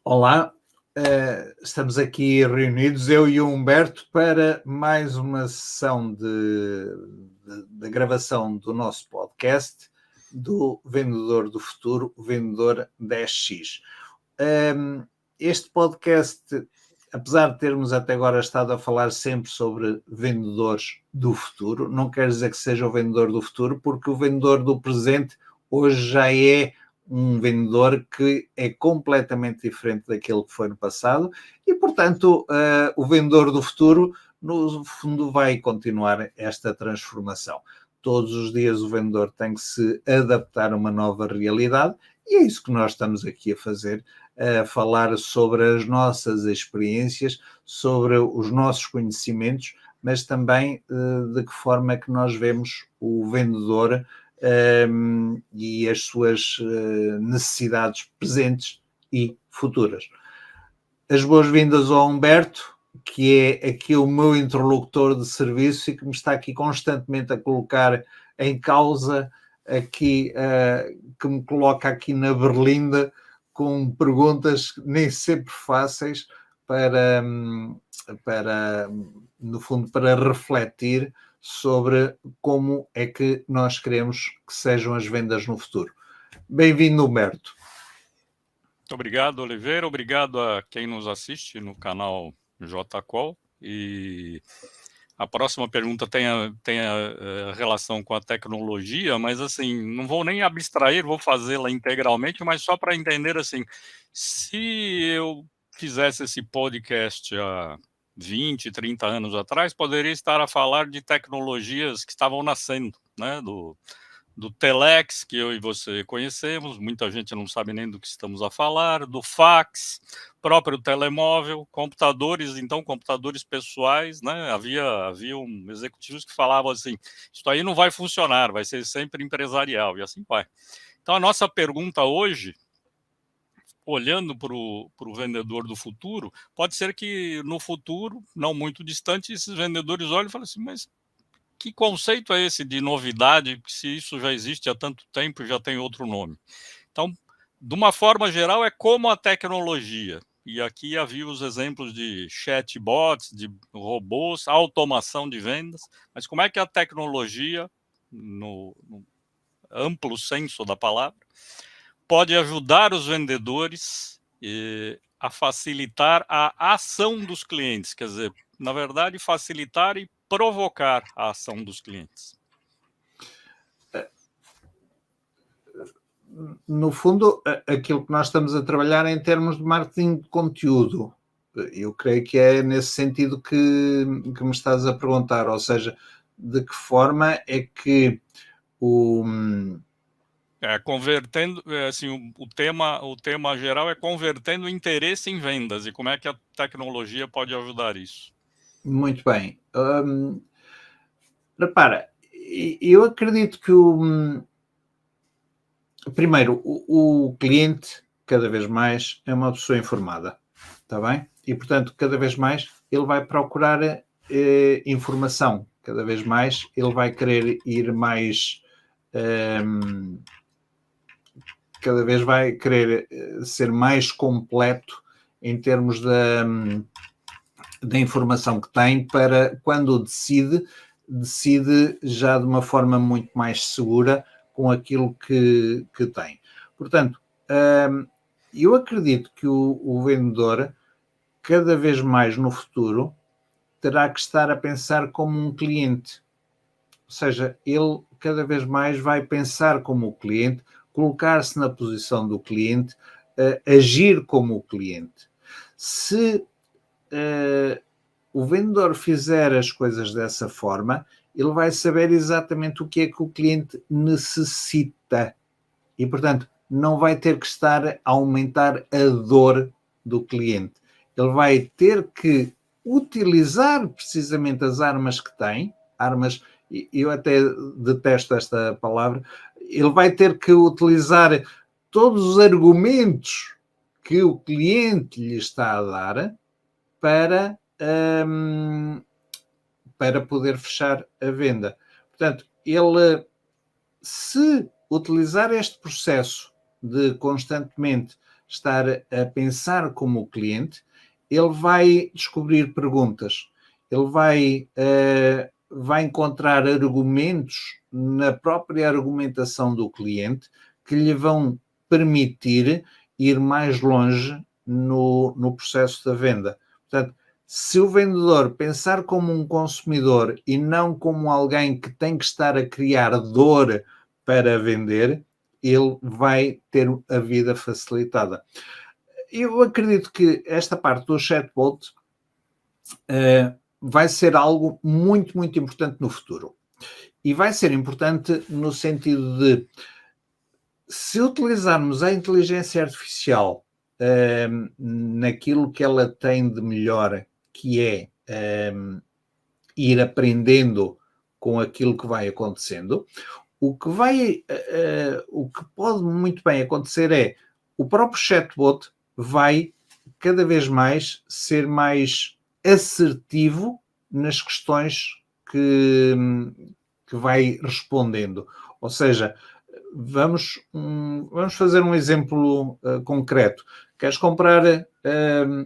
Olá, estamos aqui reunidos, eu e o Humberto, para mais uma sessão de gravação do nosso podcast do Vendedor do Futuro, o Vendedor 10X. Este podcast, apesar de termos até agora estado a falar sempre sobre vendedores do futuro, não quer dizer que seja o vendedor do futuro, porque o vendedor do presente hoje já é um vendedor que é completamente diferente daquele que foi no passado e, portanto, o vendedor do futuro, no fundo, vai continuar esta transformação. Todos os dias o vendedor tem que se adaptar a uma nova realidade e é isso que nós estamos aqui a fazer, a falar sobre as nossas experiências, sobre os nossos conhecimentos, mas também de que forma é que nós vemos o vendedor e as suas necessidades presentes e futuras. As boas-vindas ao Humberto, que é aqui o meu interlocutor de serviço e que me está aqui constantemente a colocar em causa, aqui, que me coloca aqui na berlinda com perguntas nem sempre fáceis no fundo, para refletir sobre como é que nós queremos que sejam as vendas no futuro. Bem-vindo, Humberto. Muito obrigado, Oliveira. Obrigado a quem nos assiste no canal JQual. E a próxima pergunta tem a relação com a tecnologia, mas assim, não vou nem abstrair, vou fazê-la integralmente, mas só para entender assim, se eu fizesse esse podcast há 20, 30 anos atrás, poderia estar a falar de tecnologias que estavam nascendo, né, do Telex, que eu e você conhecemos, muita gente não sabe nem do que estamos a falar, do fax, próprio telemóvel, computadores, então computadores pessoais, né? Haviam executivos que falavam assim, isso aí não vai funcionar, vai ser sempre empresarial, e assim vai. Então a nossa pergunta hoje, olhando para o vendedor do futuro, pode ser que no futuro, não muito distante, esses vendedores olhem e falem assim, mas que conceito é esse de novidade, se isso já existe há tanto tempo e já tem outro nome? Então, de uma forma geral, é como a tecnologia, e aqui havia os exemplos de chatbots, de robôs, automação de vendas, mas como é que a tecnologia, no amplo senso da palavra, pode ajudar os vendedores a facilitar a ação dos clientes, quer dizer, na verdade, facilitar e provocar a ação dos clientes. No fundo, aquilo que nós estamos a trabalhar é em termos de marketing de conteúdo. Eu creio que é nesse sentido que me estás a perguntar, ou seja, de que forma é que convertendo, assim, o tema geral é convertendo interesse em vendas e como é que a tecnologia pode ajudar isso. Muito bem. Repara, eu acredito que primeiro, o cliente, cada vez mais, é uma pessoa informada, está bem? E, portanto, cada vez mais ele vai procurar informação, cada vez mais ele vai querer ir mais... cada vez vai querer ser mais completo em termos da informação que tem para quando decide já de uma forma muito mais segura com aquilo que tem. Portanto, eu acredito que o vendedor, cada vez mais no futuro, terá que estar a pensar como um cliente. Ou seja, ele cada vez mais vai pensar como o cliente, colocar-se na posição do cliente, agir como o cliente. Se o vendedor fizer as coisas dessa forma, ele vai saber exatamente o que é que o cliente necessita. E, portanto, não vai ter que estar a aumentar a dor do cliente. Ele vai ter que utilizar precisamente as armas que tem, armas, eu até detesto esta palavra, ele vai ter que utilizar todos os argumentos que o cliente lhe está a dar para poder fechar a venda. Portanto, ele, se utilizar este processo de constantemente estar a pensar como o cliente, ele vai descobrir perguntas, ele vai encontrar argumentos na própria argumentação do cliente que lhe vão permitir ir mais longe no processo da venda. Portanto, se o vendedor pensar como um consumidor e não como alguém que tem que estar a criar dor para vender, ele vai ter a vida facilitada. Eu acredito que esta parte do chatbot vai ser algo muito, muito importante no futuro. E vai ser importante no sentido de, se utilizarmos a inteligência artificial naquilo que ela tem de melhor, que é ir aprendendo com aquilo que vai acontecendo, o que pode muito bem acontecer é o próprio chatbot vai cada vez mais ser mais assertivo nas questões que vai respondendo. Ou seja, vamos fazer um exemplo concreto. Queres comprar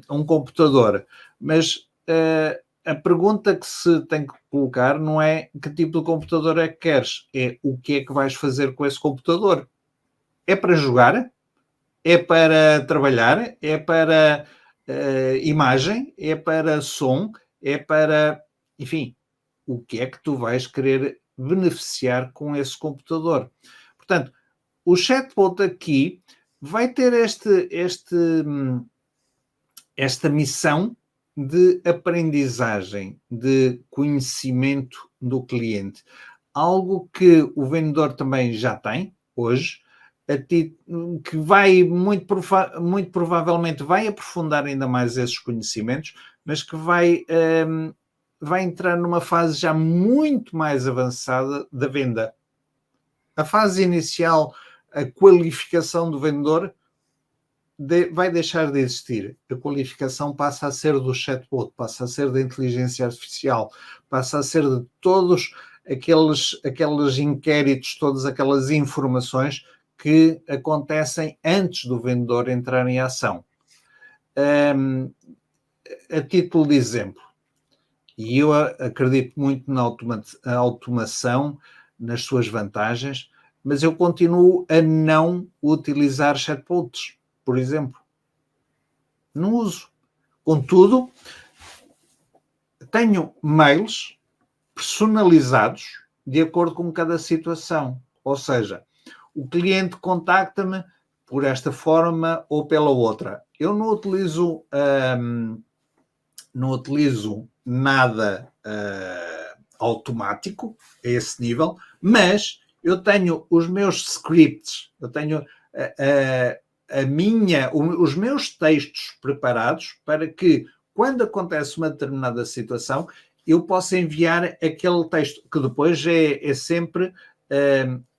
um computador, mas a pergunta que se tem que colocar não é que tipo de computador é que queres, é o que é que vais fazer com esse computador. É para jogar? É para trabalhar? É para imagem? É para som? É para... Enfim, o que é que tu vais querer beneficiar com esse computador? Portanto, o chatbot aqui vai ter esta missão de aprendizagem, de conhecimento do cliente. Algo que o vendedor também já tem hoje, que vai muito provavelmente vai aprofundar ainda mais esses conhecimentos, mas que vai entrar numa fase já muito mais avançada da venda. A fase inicial, a qualificação do vendedor, vai deixar de existir. A qualificação passa a ser do chatbot, passa a ser da inteligência artificial, passa a ser de todos aqueles inquéritos, todas aquelas informações que acontecem antes do vendedor entrar em ação. A título de exemplo, e eu acredito muito na automação, nas suas vantagens, mas eu continuo a não utilizar chatbots, por exemplo. Não uso. Contudo, tenho mails personalizados de acordo com cada situação. Ou seja, o cliente contacta-me por esta forma ou pela outra. Eu não utilizo nada automático a esse nível, mas eu tenho os meus scripts, eu tenho os meus textos preparados para que, quando acontece uma determinada situação, eu possa enviar aquele texto, que depois é sempre...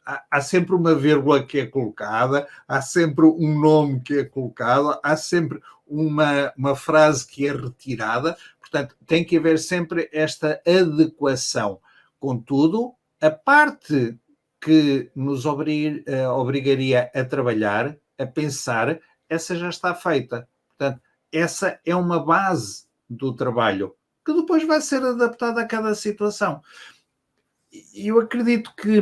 há sempre uma vírgula que é colocada, há sempre um nome que é colocado, há sempre uma frase que é retirada. Portanto, tem que haver sempre esta adequação. Contudo, a parte que nos obrigaria a trabalhar, a pensar, essa já está feita. Portanto, essa é uma base do trabalho, que depois vai ser adaptada a cada situação. E eu acredito que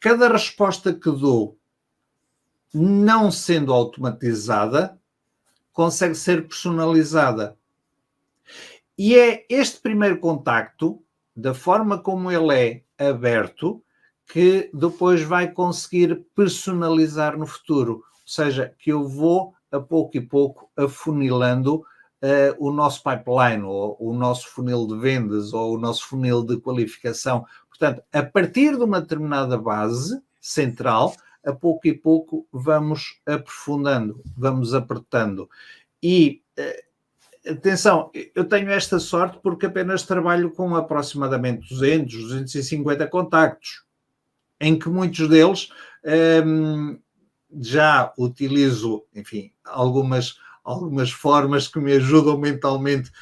cada resposta que dou, não sendo automatizada, consegue ser personalizada. E é este primeiro contacto, da forma como ele é aberto, que depois vai conseguir personalizar no futuro. Ou seja, que eu vou, a pouco e pouco, afunilando o nosso pipeline, ou o nosso funil de vendas, ou o nosso funil de qualificação. Portanto, a partir de uma determinada base central, a pouco e pouco vamos aprofundando, vamos apertando. E, atenção, eu tenho esta sorte porque apenas trabalho com aproximadamente 200, 250 contactos, em que muitos deles já utilizo, enfim, algumas formas que me ajudam mentalmente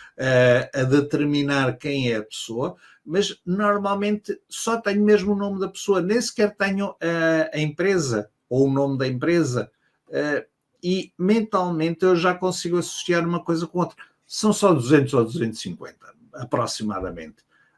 a determinar quem é a pessoa, mas normalmente só tenho mesmo o nome da pessoa, nem sequer tenho a empresa ou o nome da empresa. e mentalmente eu já consigo associar uma coisa com outra. São só 200 ou 250, aproximadamente.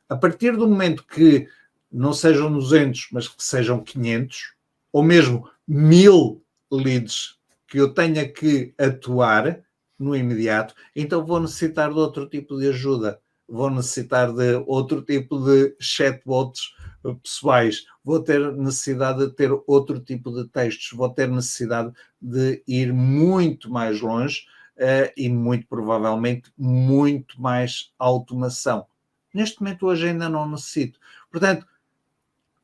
A partir do momento que não sejam 200, mas que sejam 500, ou mesmo 1000 leads que eu tenha que atuar no imediato, então vou necessitar de outro tipo de ajuda, vou necessitar de outro tipo de chatbots pessoais, vou ter necessidade de ter outro tipo de textos, vou ter necessidade de ir muito mais longe e muito provavelmente muito mais automação. Neste momento hoje ainda não necessito. Portanto,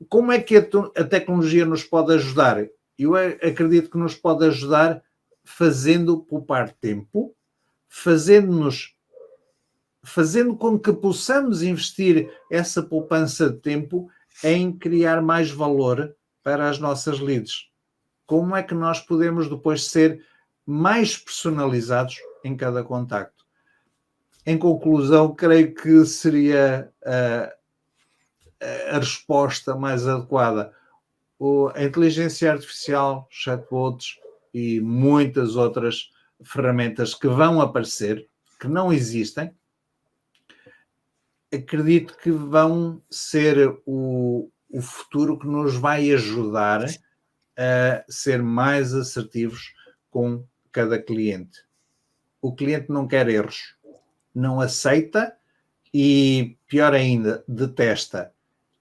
como é que a tecnologia nos pode ajudar? Eu acredito que nos pode ajudar fazendo poupar tempo, fazendo com que possamos investir essa poupança de tempo em criar mais valor para as nossas leads. Como é que nós podemos depois ser mais personalizados em cada contacto? Em conclusão, creio que seria a resposta mais adequada. A inteligência artificial, chatbots e muitas outras ferramentas que vão aparecer, que não existem, acredito que vão ser o futuro que nos vai ajudar a ser mais assertivos com cada cliente. O cliente não quer erros, não aceita e, pior ainda, detesta.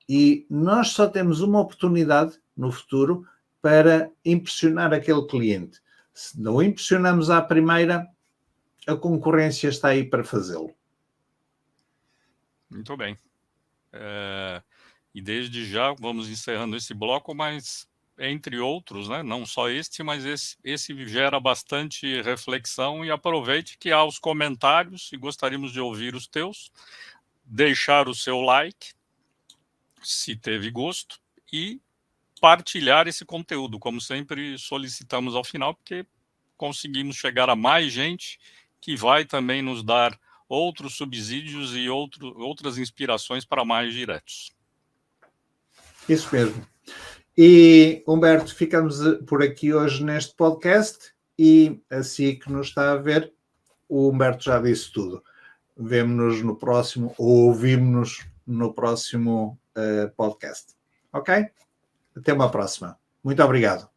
E nós só temos uma oportunidade no futuro para impressionar aquele cliente. Se não impressionamos à primeira, a concorrência está aí para fazê-lo. Muito bem. E desde já vamos encerrando esse bloco, mas entre outros, né? Não só este, mas esse gera bastante reflexão, e aproveite que há os comentários e gostaríamos de ouvir os teus, deixar o seu like, se teve gosto, e partilhar esse conteúdo, como sempre solicitamos ao final, porque conseguimos chegar a mais gente que vai também nos dar outros subsídios e outras inspirações para mais diretos. Isso mesmo. E, Humberto, ficamos por aqui hoje neste podcast, e assim que nos está a ver, o Humberto já disse tudo. Vemo-nos no próximo, ou ouvimos-nos no próximo podcast. Ok? Até uma próxima. Muito obrigado.